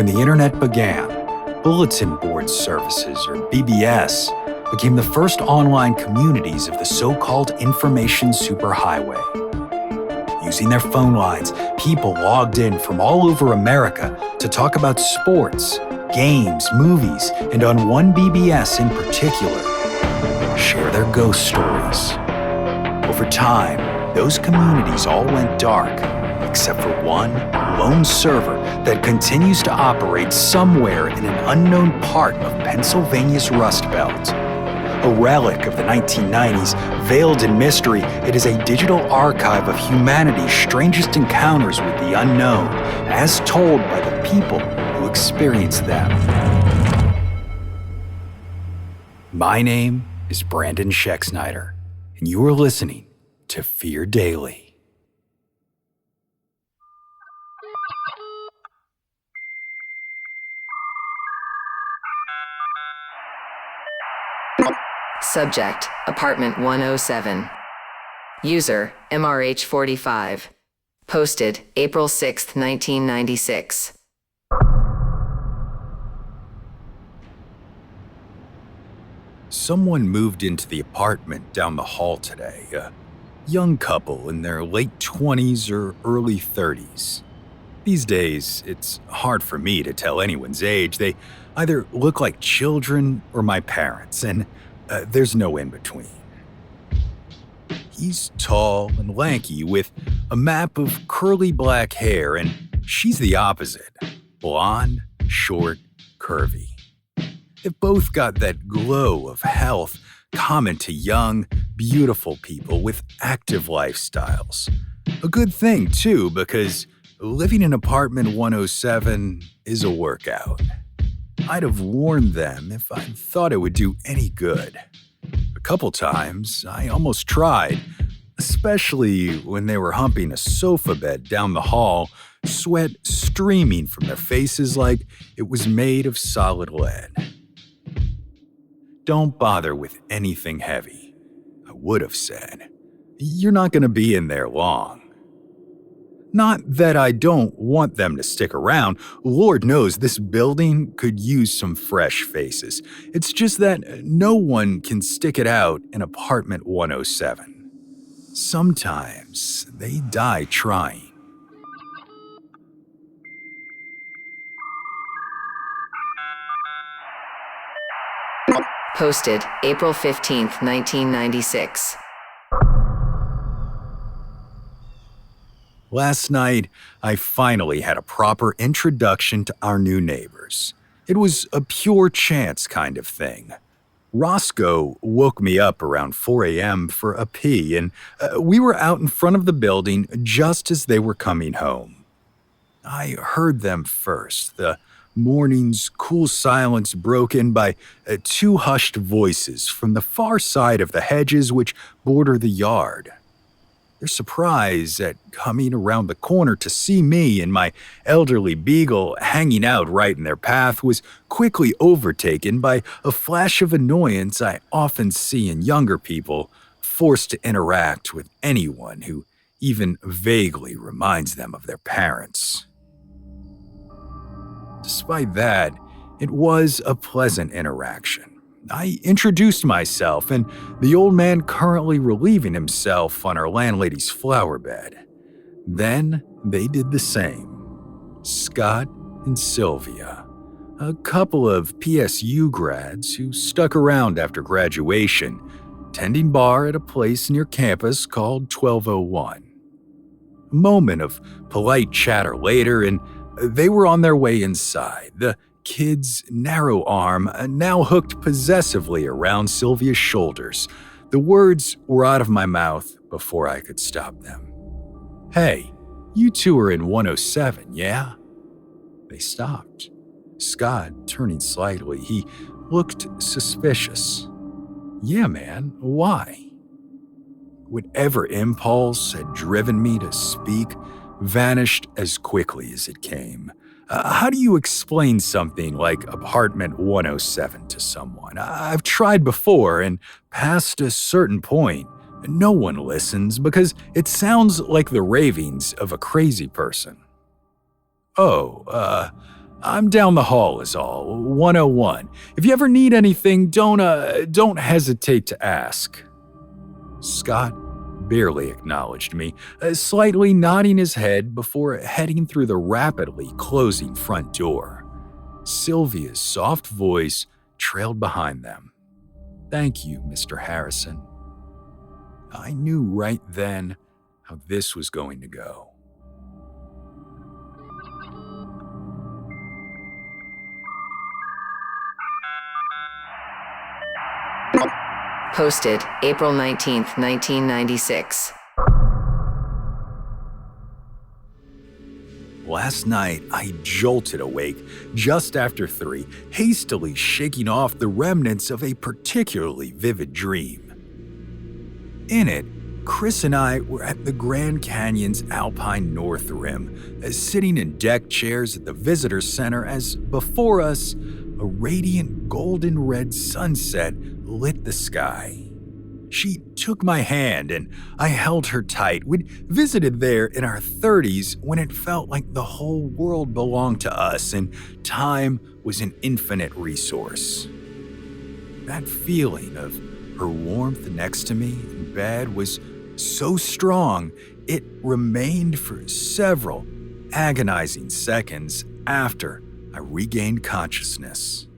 When the internet began, bulletin board services, or BBS, became the first online communities of the so-called information superhighway. Using their phone lines, people logged in from all over America to talk about sports, games, movies, and on one BBS in particular, share their ghost stories. Over time, those communities all went dark, except for one lone server that continues to operate somewhere in an unknown part of Pennsylvania's Rust Belt. A relic of the 1990s, veiled in mystery, it is a digital archive of humanity's strangest encounters with the unknown, as told by the people who experienced them. My name is Brandon Schexnayder, and you are listening to Fear Daily. Subject, Apartment 107. User, MRH45. Posted, April 6, 1996. Someone moved into the apartment down the hall today, a young couple in their late 20s or early 30s. These days, it's hard for me to tell anyone's age. They either look like children or my parents, and there's no in-between. He's tall and lanky with a map of curly black hair, and she's the opposite, blonde, short, curvy. They've both got that glow of health common to young, beautiful people with active lifestyles. A good thing, too, because living in apartment 107 is a workout. I'd have warned them if I thought it would do any good. A couple times, I almost tried, especially when they were humping a sofa bed down the hall, sweat streaming from their faces like it was made of solid lead. Don't bother with anything heavy, I would have said. You're not going to be in there long. Not that I don't want them to stick around. Lord knows this building could use some fresh faces. It's just that no one can stick it out in apartment 107. Sometimes they die trying. Posted, April 15, 1996. Last night, I finally had a proper introduction to our new neighbors. It was a pure chance kind of thing. Roscoe woke me up around 4 a.m. for a pee, and we were out in front of the building just as they were coming home. I heard them first, the morning's cool silence broken by two hushed voices from the far side of the hedges which border the yard. Their surprise at coming around the corner to see me and my elderly beagle hanging out right in their path was quickly overtaken by a flash of annoyance I often see in younger people forced to interact with anyone who even vaguely reminds them of their parents. Despite that, it was a pleasant interaction. I introduced myself and the old man currently relieving himself on our landlady's flower bed. Then they did the same. Scott and Sylvia, a couple of PSU grads who stuck around after graduation, tending bar at a place near campus called 1201. A moment of polite chatter later, and they were on their way inside, the kid's narrow arm now hooked possessively around Sylvia's shoulders. The words were out of my mouth before I could stop them. "Hey, you two are in 107, yeah?" They stopped. Scott, turning slightly, he looked suspicious. "Yeah, man, why?" Whatever impulse had driven me to speak vanished as quickly as it came. How do you explain something like apartment 107 to someone? I've tried before, and past a certain point, no one listens because it sounds like the ravings of a crazy person. I'm down the hall is all, 101. If you ever need anything, don't hesitate to ask. Scott barely acknowledged me, slightly nodding his head before heading through the rapidly closing front door. Sylvia's soft voice trailed behind them. Thank you, Mr. Harrison. I knew right then how this was going to go. Posted April 19, 1996. Last night, I jolted awake just after 3, hastily shaking off the remnants of a particularly vivid dream. In it, Chris and I were at the Grand Canyon's Alpine North Rim, sitting in deck chairs at the visitor center as before us, a radiant golden red sunset lit the sky. She took my hand and I held her tight. We'd visited there in our 30s when it felt like the whole world belonged to us and time was an infinite resource. That feeling of her warmth next to me in bed was so strong it remained for several agonizing seconds after I regained consciousness.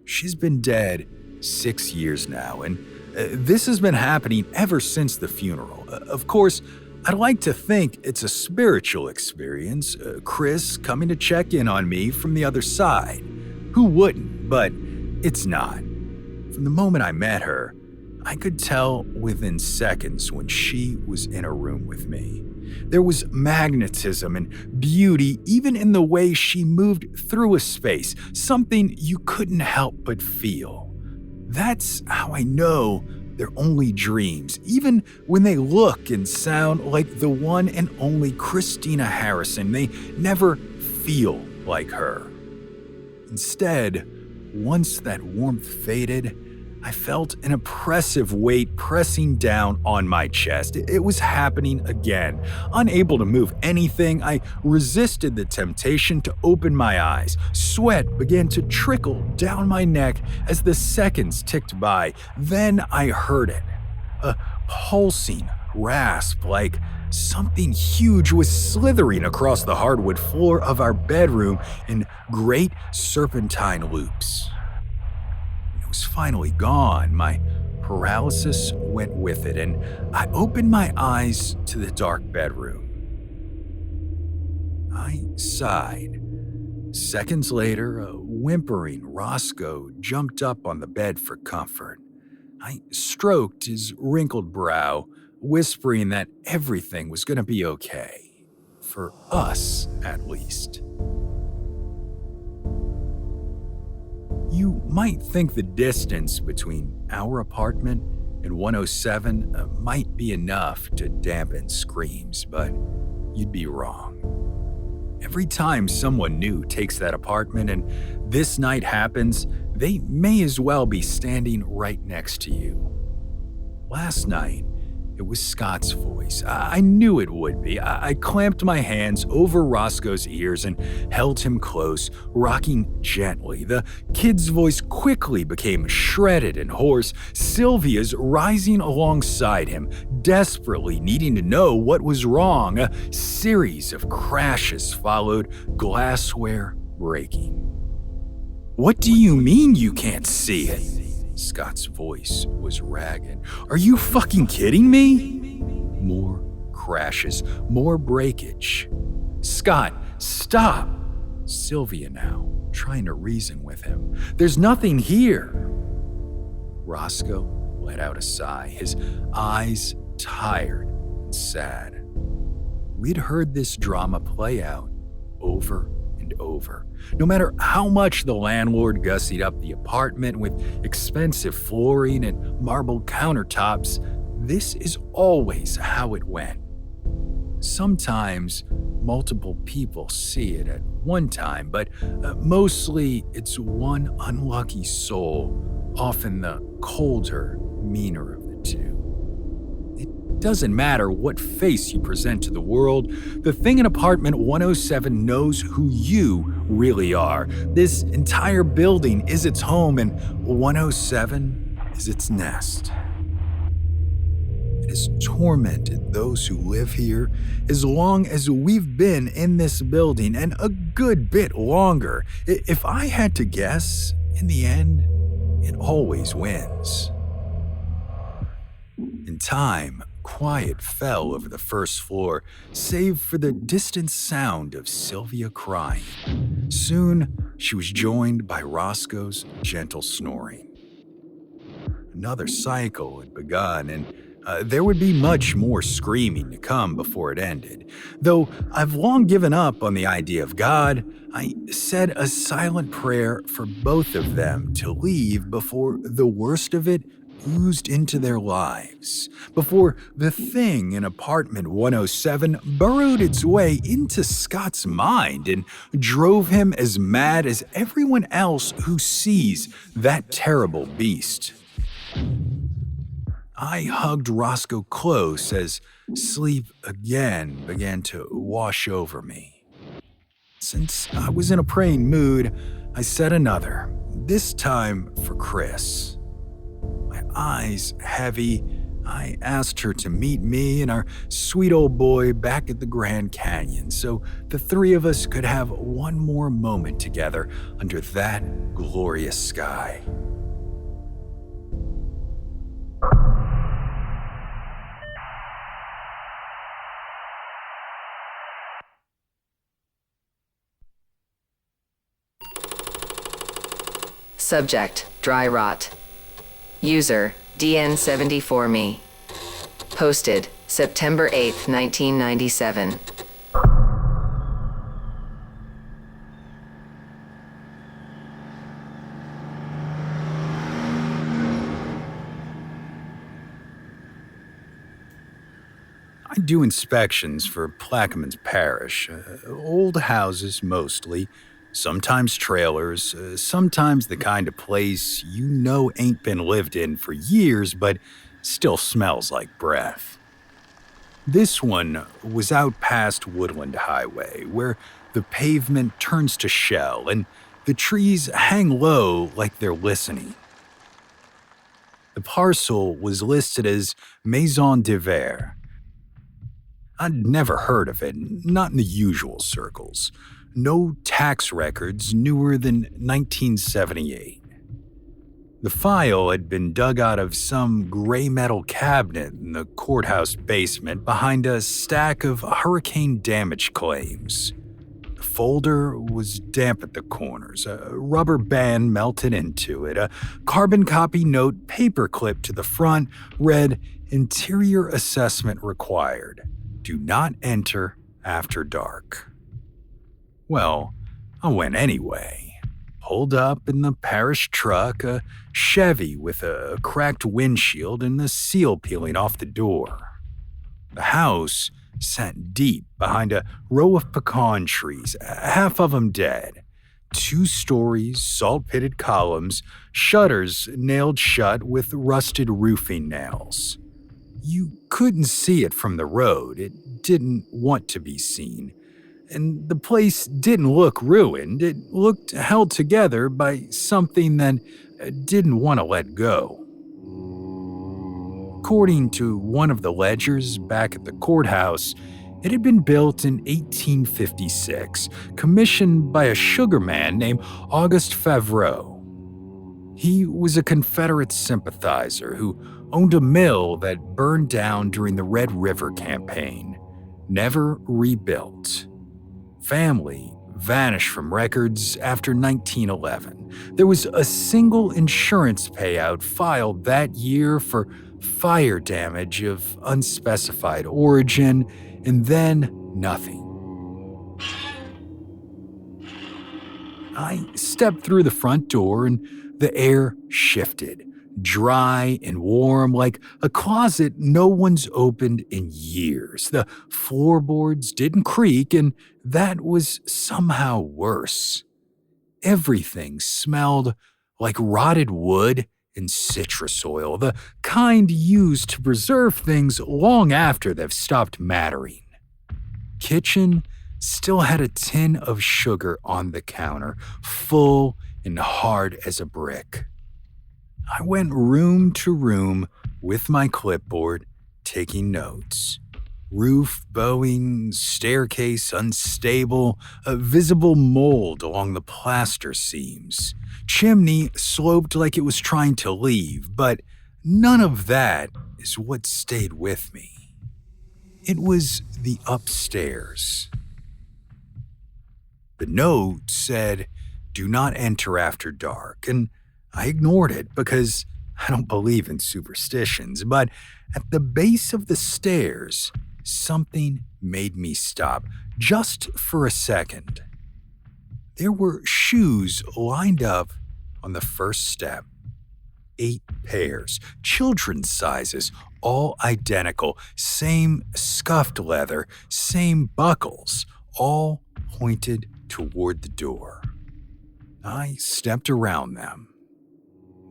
She's been dead 6 years now, and this has been happening ever since the funeral. Of course, I'd like to think it's a spiritual experience, Chris coming to check in on me from the other side. Who wouldn't? But it's not. From the moment I met her, I could tell within seconds when she was in a room with me. There was magnetism and beauty even in the way she moved through a space, something you couldn't help but feel. That's how I know they're only dreams, even when they look and sound like the one and only Christina Harrison. They never feel like her. Instead, once that warmth faded, I felt an oppressive weight pressing down on my chest. It was happening again. Unable to move anything, I resisted the temptation to open my eyes. Sweat began to trickle down my neck as the seconds ticked by. Then I heard it. A pulsing rasp like something huge was slithering across the hardwood floor of our bedroom in great serpentine loops. It was finally gone. My paralysis went with it, and I opened my eyes to the dark bedroom. I sighed. Seconds later, a whimpering Roscoe jumped up on the bed for comfort. I stroked his wrinkled brow, whispering that everything was going to be okay. For us, at least. You might think the distance between our apartment and 107 might be enough to dampen screams, but you'd be wrong. Every time someone new takes that apartment and this night happens, they may as well be standing right next to you. Last night, it was Scott's voice. I knew it would be. I clamped my hands over Roscoe's ears and held him close, rocking gently. The kid's voice quickly became shredded and hoarse. Sylvia's rising alongside him, desperately needing to know what was wrong. A series of crashes followed, glassware breaking. What do you mean you can't see it? Scott's voice was ragged. Are you fucking kidding me? More crashes, more breakage. Scott, stop! Sylvia now, trying to reason with him. There's nothing here. Roscoe let out a sigh, his eyes tired and sad. We'd heard this drama play out over and over. No matter how much the landlord gussied up the apartment with expensive flooring and marble countertops, this is always how it went. Sometimes multiple people see it at one time, but mostly it's one unlucky soul, often the colder, meaner of the two. It doesn't matter what face you present to the world, the thing in apartment 107 knows who you really are. This entire building is its home, and 107 is its nest. It has tormented those who live here as long as we've been in this building, and a good bit longer. If I had to guess, in the end, it always wins. In time, quiet fell over the first floor, save for the distant sound of Sylvia crying. Soon, she was joined by Roscoe's gentle snoring. Another cycle had begun, and there would be much more screaming to come before it ended. Though I've long given up on the idea of God, I said a silent prayer for both of them to leave before the worst of it oozed into their lives, before the thing in apartment 107 burrowed its way into Scott's mind and drove him as mad as everyone else who sees that terrible beast. I hugged Roscoe close as sleep again began to wash over me. Since I was in a praying mood, I said another, this time for Chris. My eyes heavy, I asked her to meet me and our sweet old boy back at the Grand Canyon so the three of us could have one more moment together under that glorious sky. Subject, dry rot. User, DN74me. Posted, September 8th, 1997. I do inspections for Plaquemines Parish, old houses mostly, sometimes trailers, sometimes the kind of place you know ain't been lived in for years but still smells like breath. This one was out past Woodland Highway, where the pavement turns to shell and the trees hang low like they're listening. The parcel was listed as Maison de Verre. I'd never heard of it, not in the usual circles. No tax records newer than 1978. The file had been dug out of some gray metal cabinet in the courthouse basement behind a stack of hurricane damage claims. The folder was damp at the corners, a rubber band melted into it, a carbon copy note paperclip to the front read, "Interior assessment required. Do not enter after dark." Well, I went anyway. Pulled up in the parish truck, a Chevy with a cracked windshield and the seal peeling off the door. The house sat deep behind a row of pecan trees, half of them dead. 2 stories, salt-pitted columns, shutters nailed shut with rusted roofing nails. You couldn't see it from the road. It didn't want to be seen. And the place didn't look ruined. It looked held together by something that didn't want to let go. According to one of the ledgers back at the courthouse, it had been built in 1856, commissioned by a sugar man named Auguste Favreau. He was a Confederate sympathizer who owned a mill that burned down during the Red River Campaign, never rebuilt. Family vanished from records after 1911. There was a single insurance payout filed that year for fire damage of unspecified origin, and then nothing. I stepped through the front door and the air shifted, dry and warm like a closet no one's opened in years. The floorboards didn't creak, and that was somehow worse. Everything smelled like rotted wood and citrus oil, the kind used to preserve things long after they've stopped mattering. Kitchen still had a tin of sugar on the counter, full and hard as a brick. I went room to room with my clipboard, taking notes. Roof bowing, staircase unstable, a visible mold along the plaster seams. Chimney sloped like it was trying to leave, but none of that is what stayed with me. It was the upstairs. The note said, "Do not enter after dark," and I ignored it because I don't believe in superstitions, but at the base of the stairs, something made me stop, just for a second. There were shoes lined up on the first step. 8 pairs, children's sizes, all identical, same scuffed leather, same buckles, all pointed toward the door. I stepped around them.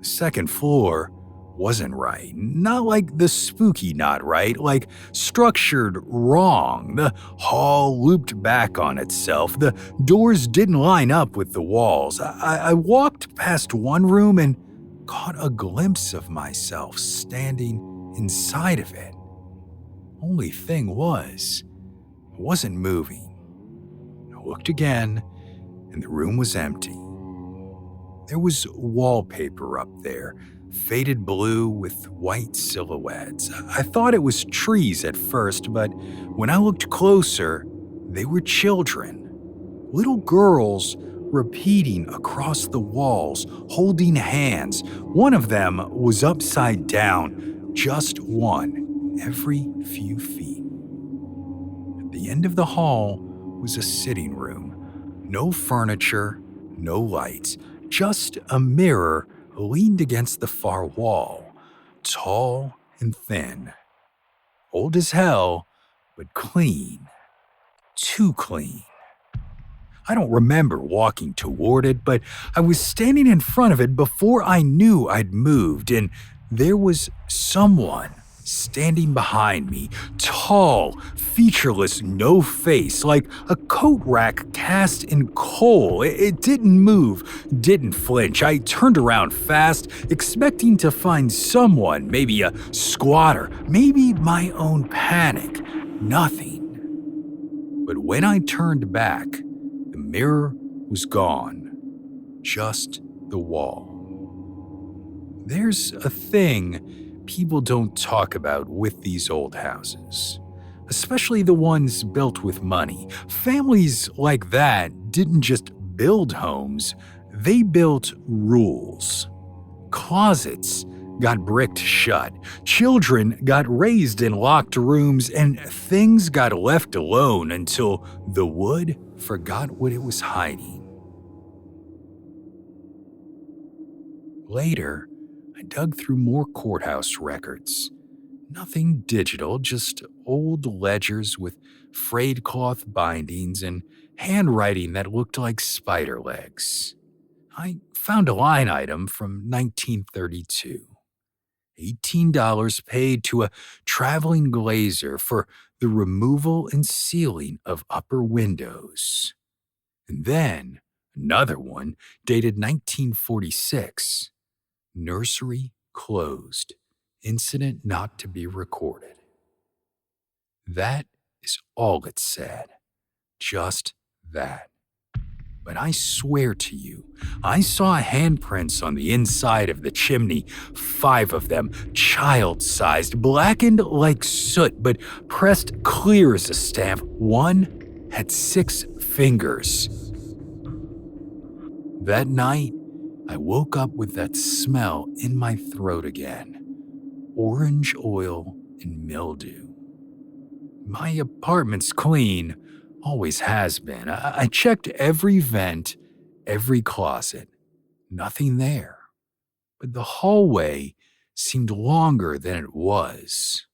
The second floor wasn't right. Not like the spooky not right, like structured wrong. The hall looped back on itself. The doors didn't line up with the walls. I walked past one room and caught a glimpse of myself standing inside of it. Only thing was, I wasn't moving. I looked again, and the room was empty. There was wallpaper up there, faded blue with white silhouettes. I thought it was trees at first, but when I looked closer, they were children. Little girls repeating across the walls, holding hands. One of them was upside down, just one, every few feet. At the end of the hall was a sitting room. No furniture, no lights, just a mirror leaned against the far wall, tall and thin. Old as hell, but clean. Too clean. I don't remember walking toward it, but I was standing in front of it before I knew I'd moved, and there was someone standing behind me, tall, featureless, no face, like a coat rack cast in coal. It didn't move, didn't flinch. I turned around fast, expecting to find someone, maybe a squatter, maybe my own panic. Nothing. But when I turned back, the mirror was gone. Just the wall. There's a thing people don't talk about with these old houses, especially the ones built with money. Families like that didn't just build homes, they built rules. Closets got bricked shut, children got raised in locked rooms, and things got left alone until the wood forgot what it was hiding. Later, I dug through more courthouse records. Nothing digital, just old ledgers with frayed cloth bindings and handwriting that looked like spider legs. I found a line item from 1932. $18 paid to a traveling glazier for the removal and sealing of upper windows. And then another one dated 1946. Nursery closed. Incident not to be recorded. That is all it said. Just that. But I swear to you, I saw handprints on the inside of the chimney, 5 of them, child-sized, blackened like soot, but pressed clear as a stamp. One had 6 fingers. That night, I woke up with that smell in my throat again. Orange oil and mildew. My apartment's clean, always has been. I checked every vent, every closet. Nothing there. But the hallway seemed longer than it was.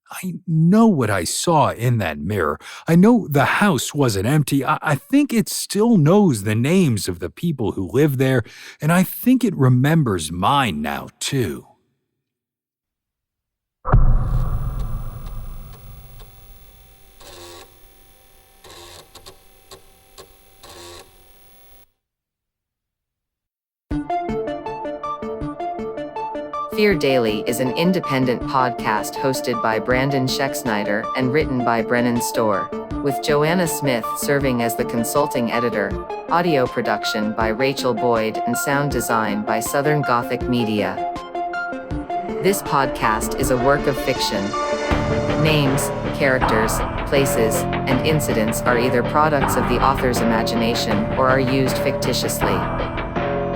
I know what I saw in that mirror. I know the house wasn't empty. I think it still knows the names of the people who live there, and I think it remembers mine now, too. Fear Daily is an independent podcast hosted by Brandon Schexnayder and written by Brennan Storr, with Joanna Smith serving as the consulting editor, audio production by Rachel Boyd, and sound design by Southern Gothic Media. This podcast is a work of fiction. Names, characters, places, and incidents are either products of the author's imagination or are used fictitiously.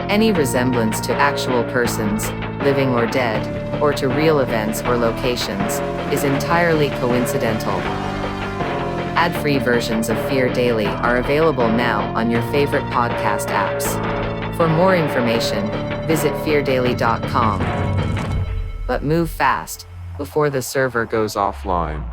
Any resemblance to actual persons, living or dead, or to real events or locations, is entirely coincidental. Ad-free versions of Fear Daily are available now on your favorite podcast apps. For more information, visit feardaily.com. But move fast, before the server goes offline.